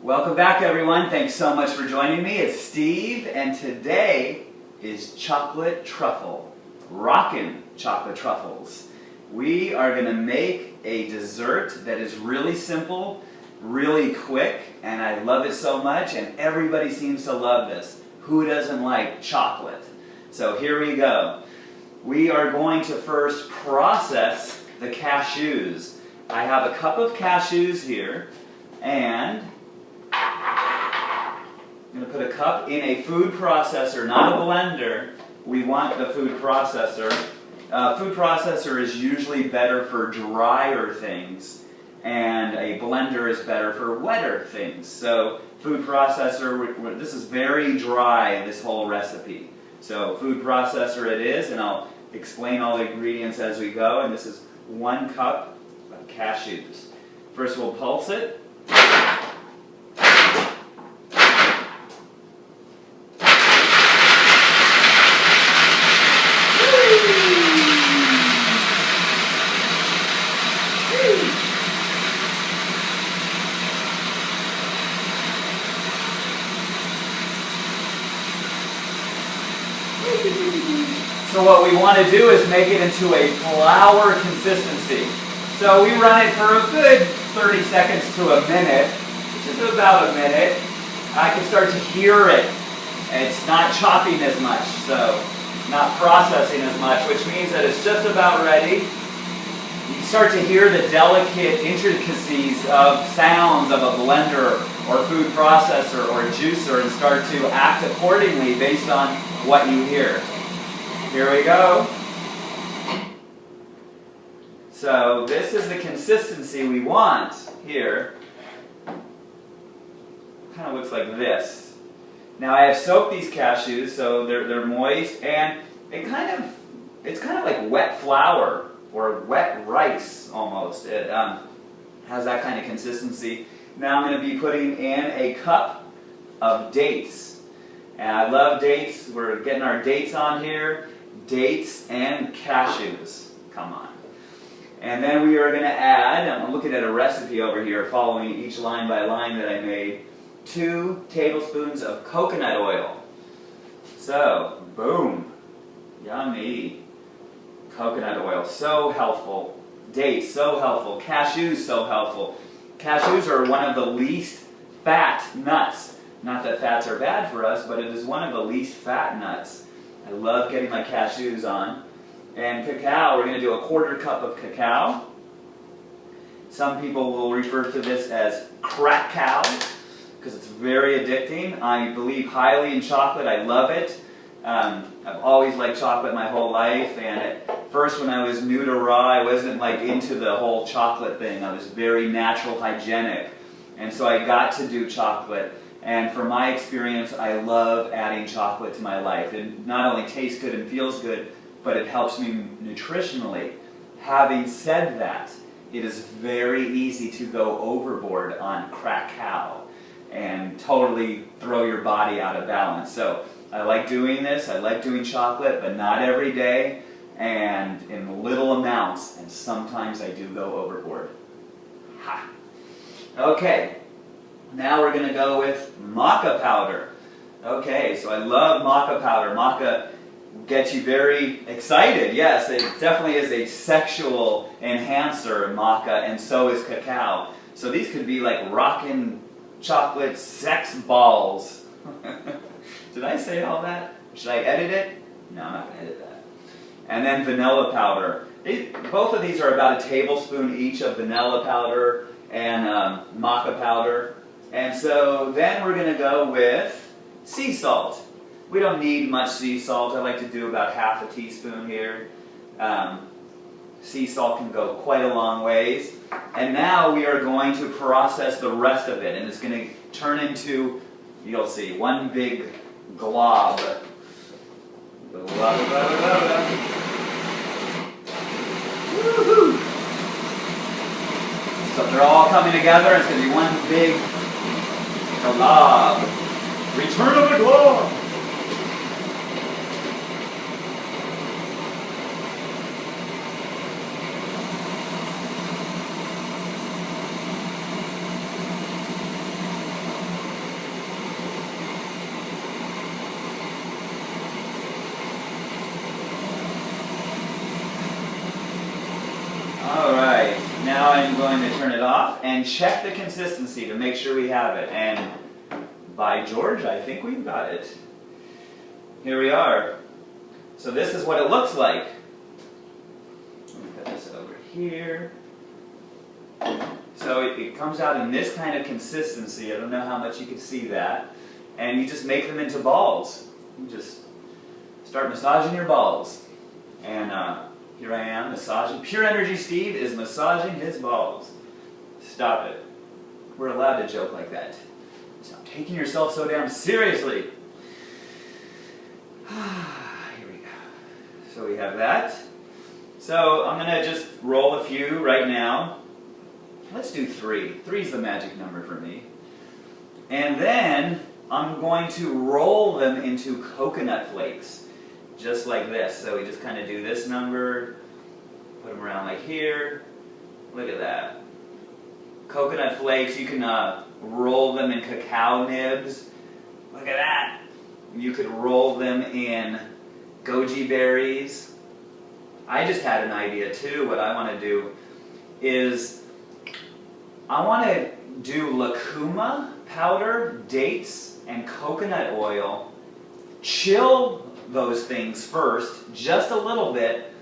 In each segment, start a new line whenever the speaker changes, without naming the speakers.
Welcome back, everyone. Thanks so much for joining me. It's Steve, and today is chocolate truffle, RAWkin chocolate truffles. We are going to make a dessert that is really simple, really quick, and I love it so much, and everybody seems to love this. Who doesn't like chocolate? So here we go. We are going to first process the cashews. I have a cup of cashews here, and I'm going to put a cup in a food processor, not a blender. We want the food processor. Food processor is usually better for drier things, and a blender is better for wetter things. So food processor, this is very dry, this whole recipe. So food processor it is, and I'll explain all the ingredients as we go. And this is 1 cup of cashews. First we'll pulse it. So what we want to do is make it into a flour consistency. So we run it for a good 30 seconds to a minute, which is about a minute. I can start to hear it. It's not chopping as much, so not processing as much, which means that it's just about ready. You can start to hear the delicate intricacies of sounds of a blender or food processor or juicer and start to act accordingly based on what you hear. Here we go. So this is the consistency we want here. Kind of looks like this. Now I have soaked these cashews, so they're moist, and it's kind of like wet flour or wet rice almost. It has that kind of consistency. Now I'm going to be putting in a cup of dates. And I love dates. We're getting our dates on here. Dates and cashews. Come on. And then we are going to add, I'm looking at a recipe over here following each line by line that I made, 2 tablespoons of coconut oil. So, boom. Yummy. Coconut oil, so helpful. Dates, so helpful. Cashews, so helpful. Cashews are one of the least fat nuts. Not that fats are bad for us, but it is one of the least fat nuts. I love getting my cashews on. And cacao, we're going to do a 1/4 cup of cacao. Some people will refer to this as crack cow because it's very addicting. I believe highly in chocolate. I love it. I've always liked chocolate my whole life, and at first when I was new to raw, I wasn't like into the whole chocolate thing. I was very natural, hygienic, and so I got to do chocolate. And from my experience, I love adding chocolate to my life. It not only tastes good and feels good, but it helps me nutritionally. Having said that, it is very easy to go overboard on crack cow and totally throw your body out of balance. So I like doing this. I like doing chocolate, but not every day and in little amounts. And sometimes I do go overboard. Ha! Okay. Now we're going to go with maca powder. Okay, so I love maca powder. Maca gets you very excited. Yes, it definitely is a sexual enhancer, maca, and so is cacao. So these could be like RAWkin chocolate sex balls. Did I say all that? Should I edit it? No, I'm not going to edit that. And then vanilla powder. Both of these are about a tablespoon each of vanilla powder and maca powder. And so then we're going to go with sea salt. We don't need much sea salt. I like to do about 1/2 teaspoon here. Sea salt can go quite a long ways. And now we are going to process the rest of it. And it's going to turn into, you'll see, one big glob. Woohoo! So they're all coming together. It's going to be one big glob. Return of the glob. and check the consistency to make sure we have it. And by George, I think we've got it. Here we are. So this is what it looks like. Let me put this over here. So it comes out in this kind of consistency. I don't know how much you can see that. And you just make them into balls. You just start massaging your balls. And here I am massaging. Pure Energy Steve is massaging his balls. Stop it. We're allowed to joke like that. Stop taking yourself so damn seriously. Here we go. So we have that. So I'm going to just roll a few right now. Let's do 3. 3 is the magic number for me. And then I'm going to roll them into coconut flakes. Just like this. So we just kind of do this number. Put them around like here. Look at that. Coconut flakes, you can roll them in cacao nibs. Look at that. You could roll them in goji berries. I just had an idea too. What I want to do is I want to do lucuma powder, dates, and coconut oil. Chill those things first, just a little bit,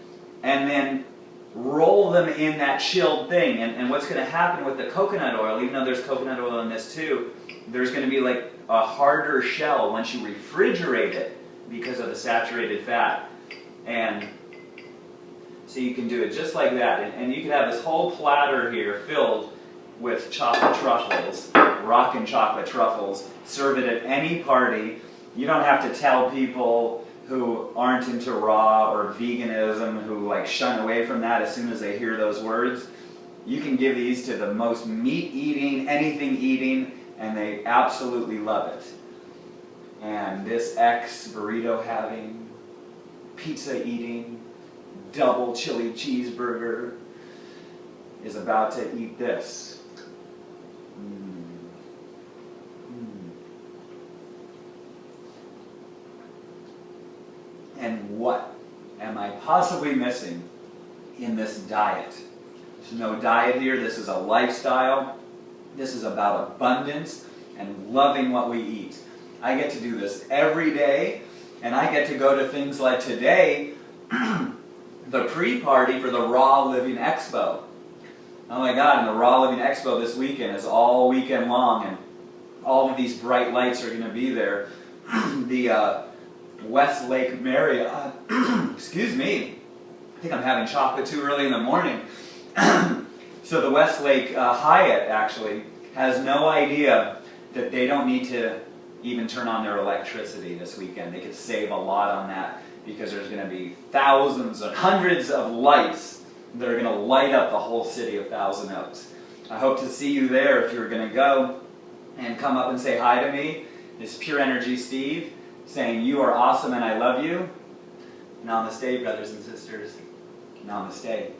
and then roll them in that chilled thing. And what's going to happen with the coconut oil, even though there's coconut oil in this too, there's going to be like a harder shell once you refrigerate it because of the saturated fat. And so you can do it just like that. And you can have this whole platter here filled with chocolate truffles, RAWkin chocolate truffles. Serve it at any party. You don't have to tell people who aren't into raw or veganism, who like shun away from that as soon as they hear those words. You can give these to the most meat-eating, anything-eating, and they absolutely love it. And this ex-burrito-having, pizza-eating, double chili cheeseburger is about to eat this. And what am I possibly missing in this diet? There's no diet here. This is a lifestyle. This is about abundance and loving what we eat. I get to do this every day, and I get to go to things like today, the pre-party for the Raw Living Expo. Oh my God, and the Raw Living Expo this weekend is all weekend long, and all of these bright lights are going to be there. The Westlake Marriott, excuse me, I think I'm having chocolate too early in the morning. So the Westlake Hyatt actually has no idea that they don't need to even turn on their electricity this weekend. They could save a lot on that because there's going to be thousands and hundreds of lights that are going to light up the whole city of Thousand Oaks. I hope to see you there if you're going to go and come up and say hi to me. It's Pure Energy Steve saying you are awesome and I love you. Namaste, brothers and sisters. Namaste.